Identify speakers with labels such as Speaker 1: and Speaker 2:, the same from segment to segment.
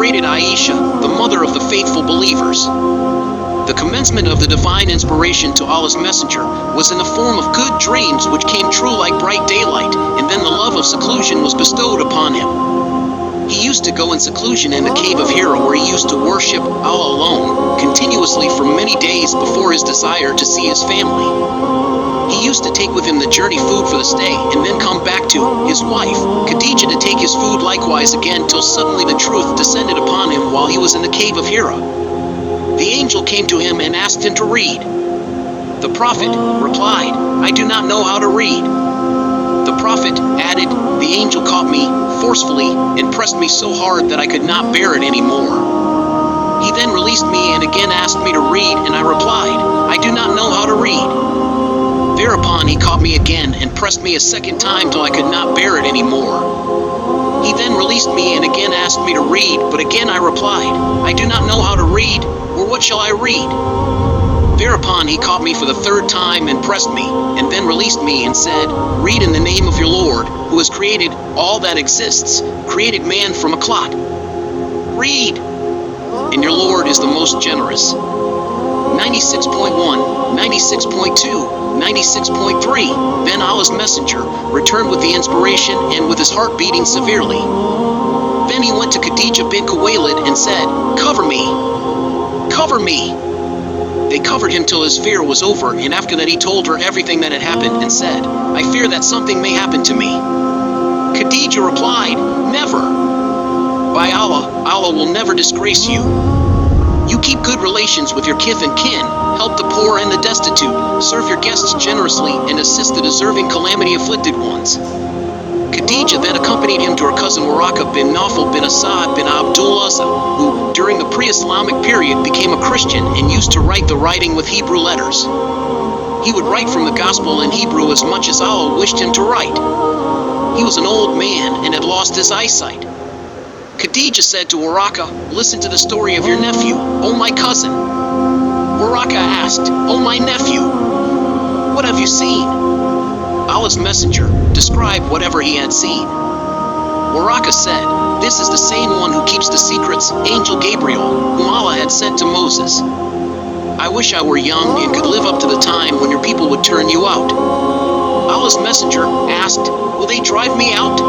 Speaker 1: celebrated Aisha, the mother of the faithful believers. The commencement of the divine inspiration to Allah's messenger was in the form of good dreams which came true like bright daylight, and then the love of seclusion was bestowed upon him. He used to go in seclusion in the cave of Hira, where he used to worship Allah alone, continuously for many days before his desire to see his family. He used to take with him the journey food for the stay, and then come back to his wife, Khadija, to take his food likewise again, till suddenly the truth descended upon him while he was in the cave of Hira. The angel came to him and asked him to read. The Prophet replied, "I do not know how to read." The Prophet added, "The angel caught me forcefully and pressed me so hard that I could not bear it anymore. He then released me and again asked me to read, and I replied, 'I do not know how to read.' Thereupon he caught me again and pressed me a second time till I could not bear it anymore. He then released me and again asked me to read, but again I replied, 'I do not know how to read, or what shall I read?' Thereupon he caught me for the third time and pressed me, and then released me and said, 'Read in the name of your Lord, who has created all that exists, created man from a clot. Read, and your Lord is the most generous.'" 96.1, 96.2, 96.3. Then Allah's messenger returned with the inspiration and with his heart beating severely. Then he went to Khadija bint Khuwaylid and said, "Cover me! Cover me!" They covered him till his fear was over, and after that he told her everything that had happened and said, "I fear that something may happen to me." Khadija replied, "Never. By Allah, Allah will never disgrace you. You keep good relations with your kith and kin, help the poor and the destitute, serve your guests generously, and assist the deserving calamity-afflicted ones." Khadija then accompanied him to her cousin Waraka bin Nawfal bin Asad bin Abdul Uzza, who, during the pre-Islamic period, became a Christian and used to write the writing with Hebrew letters. He would write from the Gospel in Hebrew as much as Allah wished him to write. He was an old man and had lost his eyesight. Khadija said to Waraka, "Listen to the story of your nephew, O my cousin." Waraka asked, "O my nephew, what have you seen?" Allah's messenger described whatever he had seen. Waraka said, "This is the same one who keeps the secrets, Angel Gabriel, whom Allah had sent to Moses. I wish I were young and could live up to the time when your people would turn you out." Allah's messenger asked, "Will they drive me out?"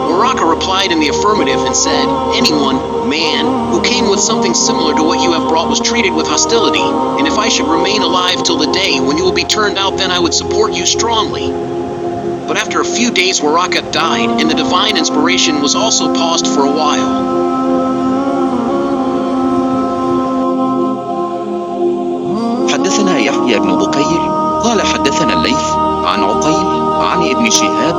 Speaker 1: Waraka replied in the affirmative and said, "Anyone, man, who came with something similar to what you have brought was treated with hostility, and if I should remain alive till the day when you will be turned out, then I would support you strongly." But after a few days Waraka died, and the divine inspiration was also paused for a while.
Speaker 2: حدثنا يحيى بن بكير قال حدثنا الليث عن عقيل عن ابن شهاب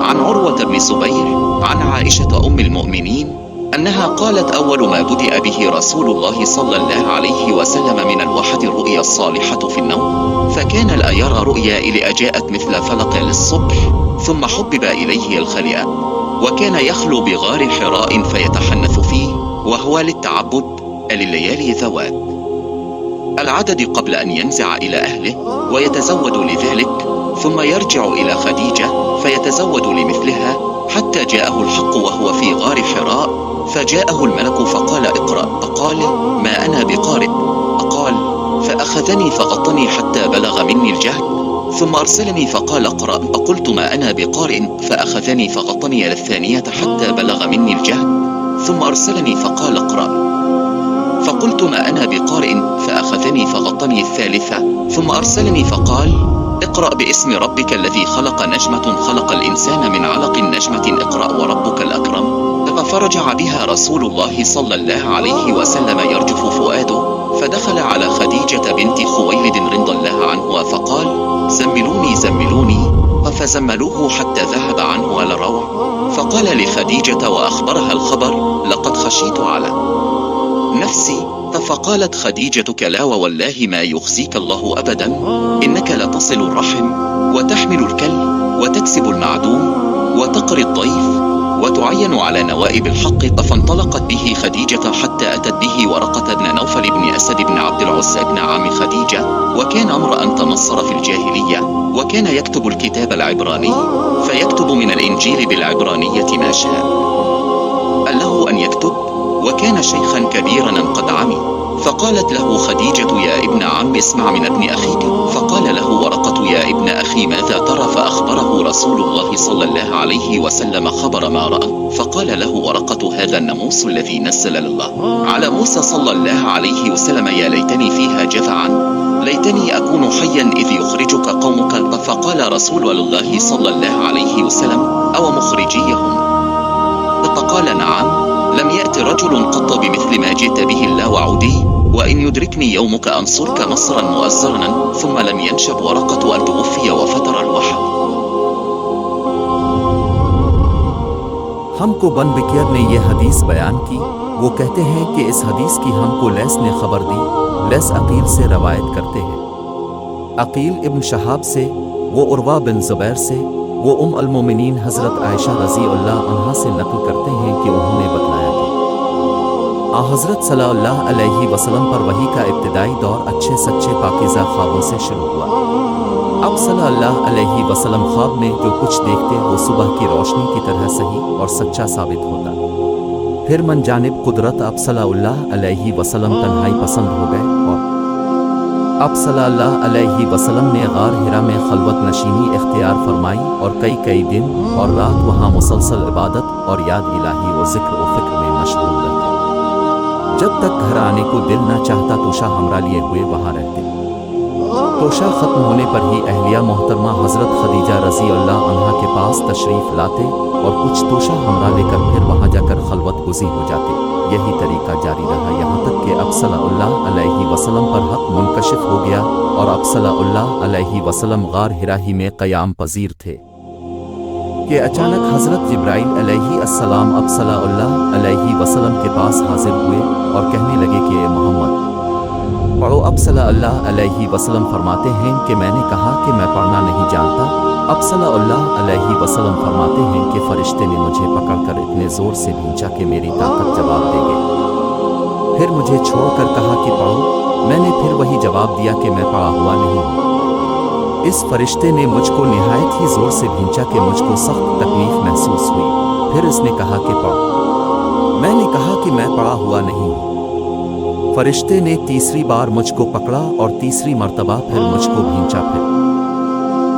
Speaker 2: عن عروة بن الزبير عن عائشة أم المؤمنين أنها قالت: أول ما بدأ به رسول الله صلى الله عليه وسلم من الوحي الرؤيا الصالحة في النوم، فكان لا يرى رؤيا إلا جاءت مثل فلق للصبح، ثم حبب إليه الخليئة، وكان يخلو بغار حراء فيتحنث فيه، وهو للتعبد لليالي ذوات العدد قبل أن ينزع إلى أهله ويتزود لذلك، ثم يرجع إلى خديجة فيتزود لمثلها، حتى جاءه الحق وهو في غار حراء، فجاءه الملك فقال: اقرأ. فقال: ما أنا بقارئ. قال: فأخذني فغطني حتى بلغ مني الجهد، ثم أرسلني فقال: اقرأ. فقلت: ما أنا بقارئ. فأخذني فغطني للثانية حتى بلغ مني الجهد، ثم أرسلني فقال: اقرأ. فقلت: ما أنا بقارئ. فأخذني فغطني الثالثة، ثم أرسلني فقال: اقرأ باسم ربك الذي خلق. نجمة خلق الإنسان من علق. نجمة اقرأ وربك الأكرم. فرجع بها رسول الله صلى الله عليه وسلم يرجف فؤاده، فدخل على خديجة بنت خويلد رضي الله عنها فقال: زملوني زملوني. فزملوه حتى ذهب عنه الروع، فقال لخديجة وأخبرها الخبر: لقد خشيت على نفسي. فقالت خديجة: كلا ووالله ما يخزيك الله أبدا، إنك لتصل الرحم وتحمل الكل وتكسب المعدوم وتقري الضيف وتعين على نوائب الحق. فانطلقت به خديجة حتى أتت به ورقة بن نوفل بن أسد بن عبد العزى بن عم خديجة، وكان امرأ تنصر في الجاهلية، وكان يكتب الكتاب العبراني، فيكتب من الإنجيل بالعبرانية ما شاء. قال له أن يكتب، وكان شيخا كبيرا قد عمي. فقالت له خديجة: يا ابن عم، اسمع من ابن أخيك. فقال له ورقة: يا ابن أخي، ماذا ترى؟ فأخبره رسول الله صلى الله عليه وسلم خبر ما رأى. فقال له ورقة: هذا الناموس الذي نزل الله على موسى صلى الله عليه وسلم، يا ليتني فيها جذعا، ليتني أكون حيا إذ يخرجك قومك. فقال رسول الله صلى الله عليه وسلم: أو مخرجيهم؟ فقال: نعم، لم يأت رجل قط بمثل ما جئت به الله وعودي، وإن يدركني يومك أنصرك نصرا مؤزرا. ثم لم ينشب ورقة أن توفي وفتر الوحي.
Speaker 3: ہم کو بن بکیر نے یہ حدیث بیان کی. وہ کہتے ہیں کہ اس حدیث کی ہم کو لیث نے خبر دی. لیث عقیل سے روایت کرتے ہیں. عقیل ابن شہاب سے، وہ عروہ بن زبیر سے، وہ المومنین حضرت عائشہ رضی اللہ عنہا سے نقل کرتے ہیں کہ انہوں نے بتلایا کہ حضرت صلی اللہ علیہ وسلم پر وحی کا ابتدائی دور اچھے سچے پاکیزہ خوابوں سے شروع ہوا. اب صلی اللہ علیہ وسلم خواب میں جو کچھ دیکھتے وہ صبح کی روشنی کی طرح صحیح اور سچا ثابت ہوتا. پھر من جانب قدرت اب صلی اللہ علیہ وسلم تنہائی پسند ہو گئے، اور اب صلی اللہ علیہ وسلم نے غار ہرا میں خلوت نشینی اختیار فرمائی اور کئی دن اور رات وہاں مسلسل عبادت اور یاد الہی و ذکر و فکر میں مشغول رہتے. جب تک گھر آنے کو دل نہ چاہتا توشہ ہمراہ لیے ہوئے وہاں رہتے. توشہ ختم ہونے پر ہی اہلیہ محترمہ حضرت خدیجہ رضی اللہ عنہا کے پاس تشریف لاتے اور کچھ توشہ ہمراہ لے کر پھر وہاں جا کر خلوت گزی ہو جاتے. یہی طریقہ جاری رہا یہاں تک کہ اب صلی اللہ علیہ وسلم پر حق منکشف ہو گیا اور اب صلی اللہ علیہ وسلم غار ہرا ہی میں قیام پذیر تھے کہ اچانک حضرت جبرائیل علیہ السلام اب صلی اللہ علیہ وسلم کے پاس حاضر ہوئے اور کہنے لگے کہ اے محمد پڑھو. اب صلی اللہ علیہ وسلم فرماتے ہیں کہ میں نے کہا کہ میں پڑھنا نہیں جانتا. اب صلی اللہ علیہ وسلم فرماتے ہیں کہ فرشتے نے مجھے پکڑ کر اتنے زور سے بھینچا کہ میری طاقت جواب دے گئی. پھر مجھے چھوڑ کر کہا کہ پڑھو. میں نے پھر وہی جواب دیا کہ میں پڑھا ہوا نہیں ہوں. اس فرشتے نے مجھ کو نہایت ہی زور سے بھینچا کہ مجھ کو سخت تکلیف محسوس ہوئی. پھر اس نے کہا کہ پڑھو. میں نے کہا کہ میں پڑھا ہوا نہیں ہوں. فرشتے نے تیسری بار مجھ کو پکڑا اور تیسری مرتبہ پھر مجھ کو بھینچا. پھر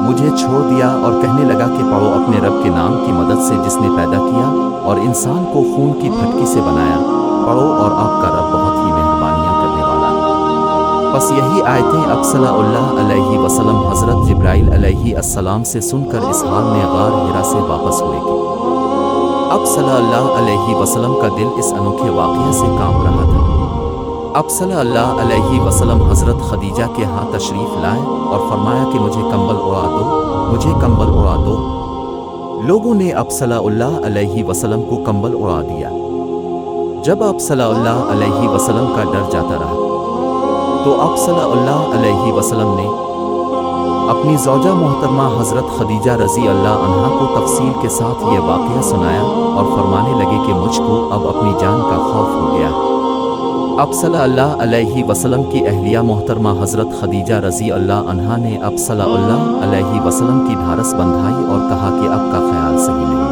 Speaker 3: مجھے چھوڑ دیا اور کہنے لگا کہ پڑھو اپنے رب کے نام کی مدد سے جس نے پیدا کیا اور انسان کو خون کی پھٹکی سے بنایا. پڑھو اور آپ کا رب بہت ہی مہربانیاں کرنے والا ہے. بس یہی آیتیں اب صلی اللہ علیہ وسلم حضرت جبرائیل علیہ السلام سے سن کر اس حال میں غار ہرا سے واپس ہوئے کہ اب صلی اللہ علیہ وسلم کا دل اس انوکھے واقعہ سے کانپ رہا تھا. اب صلی اللہ علیہ وسلم حضرت خدیجہ کے ہاں تشریف لائے اور فرمایا کہ مجھے کمبل اڑا دو، مجھے کمبل اڑا دو. لوگوں نے اب صلی اللہ علیہ وسلم کو کمبل اڑا دیا. جب اب صلی اللہ علیہ وسلم کا ڈر جاتا رہا تو اب صلی اللہ علیہ وسلم نے اپنی زوجہ محترمہ حضرت خدیجہ رضی اللہ عنہا کو تفصیل کے ساتھ یہ واقعہ سنایا اور فرمانے لگے کہ مجھ کو اب اپنی جان کا خوف ہو گیا. اب صلی اللہ علیہ وسلم کی اہلیہ محترمہ حضرت خدیجہ رضی اللہ عنہا نے اب صلی اللہ علیہ وسلم کی ڈھارس بندھائی اور کہا کہ اب کا خیال صحیح نہیں.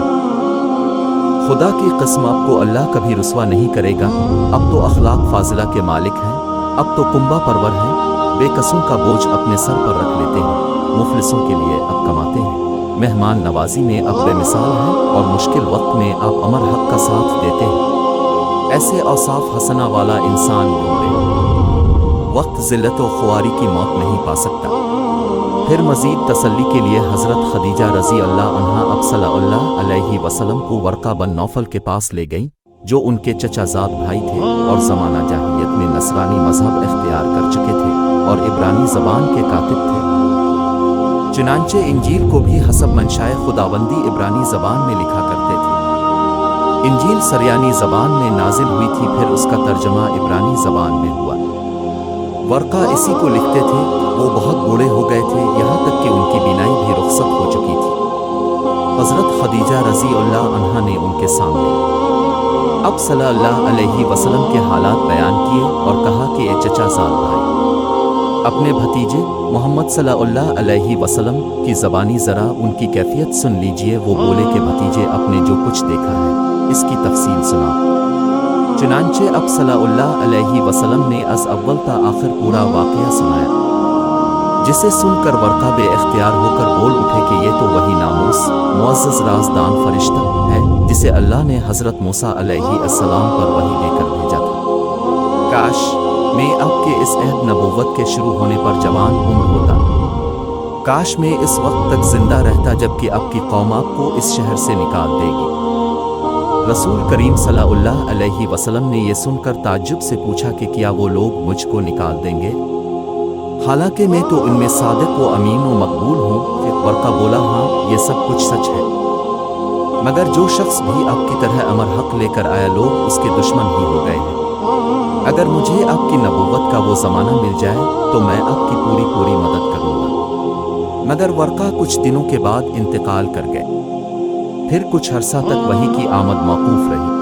Speaker 3: خدا کی قسم اب کو اللہ کبھی رسوا نہیں کرے گا. اب تو اخلاق فاضلہ کے مالک ہیں، اب تو کنبہ پرور ہیں، بے کسوں کا بوجھ اپنے سر پر رکھ لیتے ہیں، مفلسوں کے لیے اب کماتے ہیں، مہمان نوازی میں اب بے مثال ہیں اور مشکل وقت میں اب امر حق کا ساتھ دیتے ہیں. ایسے اوصاف حسنہ والا انسان ڈھونڈے وقت ذلت و خواری کی موت نہیں پا سکتا. پھر مزید تسلی کے لیے حضرت خدیجہ رضی اللہ عنہا اب صلی اللہ علیہ وسلم کو ورقہ بن نوفل کے پاس لے گئیں جو ان کے چچا زاد بھائی تھے اور زمانہ جاہلیت میں نصرانی مذہب اختیار کر چکے تھے اور عبرانی زبان کے کاتب تھے. چنانچہ انجیل کو بھی حسب منشائے خداوندی عبرانی زبان میں لکھا کرتے تھے. انجیل سریانی زبان میں نازل ہوئی تھی، پھر اس کا ترجمہ عبرانی زبان میں ہوا. ورقہ اسی کو لکھتے تھے. وہ بہت بوڑھے ہو گئے تھے، یہاں تک کہ ان کی بینائی بھی رخصت ہو چکی تھی. حضرت خدیجہ رضی اللہ عنہا نے ان کے سامنے اب صلی اللہ علیہ وسلم کے حالات بیان کیے اور کہا کہ اے چچا زاد بھائی، اپنے بھتیجے محمد صلی اللہ علیہ وسلم کی زبانی ذرا ان کی کیفیت سن لیجئے. وہ بولے کہ بھتیجے، اپنے جو کچھ دیکھا ہے اس کی تفصیل سنا. چنانچہ اب صلی اللہ علیہ وسلم نے از اول تا آخر پورا واقعہ سنایا، جسے سن کر ورقہ بے اختیار ہو کر بول اٹھے کہ یہ تو وہی ناموس معزز رازدان فرشتہ ہے جسے اللہ نے حضرت موسیٰ علیہ السلام پر وحی دے کر بھیجا تھا۔ کاش میں اب کے اس عہد نبوت کے شروع ہونے پر جوان عمر ہوتا، کاش میں اس وقت تک زندہ رہتا جبکہ اب کی قوم آپ کو اس شہر سے نکال دے گی۔ رسول کریم صلی اللہ علیہ وسلم نے یہ سن کر تعجب سے پوچھا کہ کیا وہ لوگ مجھ کو نکال دیں گے؟ حالانکہ میں تو ان میں صادق و امین و مقبول ہوں۔ پھر ورقہ بولا ہاں یہ سب کچھ سچ ہے، مگر جو شخص بھی آپ کی طرح امر حق لے کر آیا لوگ اس کے دشمن ہی ہو گئے ہیں۔ اگر مجھے آپ کی نبوت کا وہ زمانہ مل جائے تو میں آپ کی پوری مدد کروں گا۔ مگر ورقہ کچھ دنوں کے بعد انتقال کر گئے، پھر کچھ عرصہ تک وحی کی آمد موقوف رہی۔